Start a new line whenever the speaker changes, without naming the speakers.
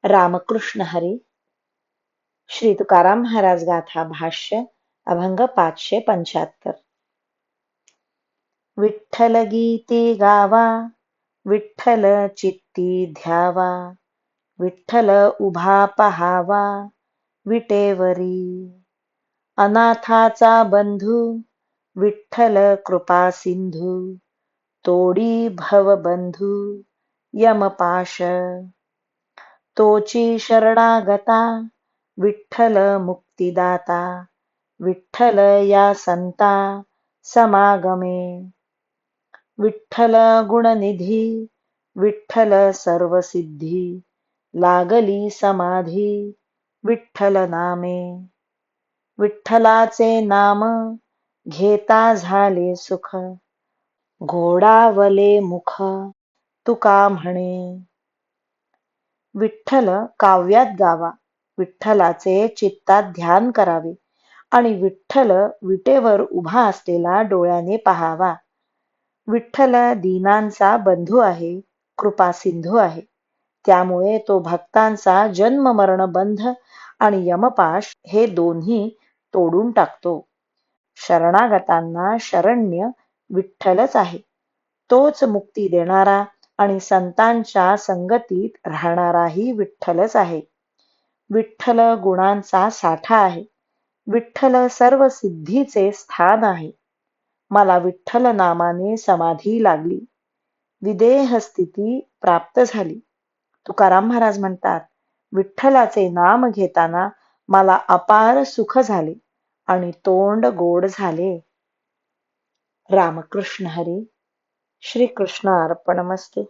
रामकृष्ण हरी. श्री तुकाराम महाराज गाथा भाष्य अभंग 575. विठ्ठल गीती गावा, विठ्ठल चित्ती ध्यावा, विठ्ठल उभा पहावा विटेवरी. अनाथाचा बंधू विठ्ठल कृपा सिंधू, तोडी भवबंधू यमपाश. तोची शरणागता विठ्ठल मुक्तिदाता, विठ्ठल या संता समागमे. विठ्ठल गुणनिधी, विठ्ठल सर्वसिद्धी, लागली समाधी विठ्ठल नामे. विठ्ठलाचे नाम घेता झाले सुख, घोडावले मुख तुका म्हणे. विठ्ठल काव्यात गावा, विठ्ठलाचे चित्तात ध्यान करावे आणि विठ्ठल विटेवर उभा असलेला डोळ्याने पहावा. विठ्ठल दीनांचा बंधू आहे, कृपा सिंधू आहे. त्यामुळे तो भक्तांचा जन्म मरण बंध आणि यमपाश हे दोन्ही तोडून टाकतो. शरणागतांना शरण्य विठ्ठलच आहे. तोच मुक्ती देणारा आणि संतांच्या संगतीत राहणाराही विठ्ठलच आहे. विठ्ठल गुणांचा साठा आहे. विठ्ठल सर्व सिद्धीचे स्थान आहे. मला विठ्ठल नामाने समाधी लागली, विदेह स्थिती प्राप्त झाली. तुकाराम महाराज म्हणतात, विठ्ठलाचे नाम घेताना मला अपार सुख झाले आणि तोंड गोड झाले. रामकृष्ण हरी. श्री कृष्ण अर्पणमस्तु.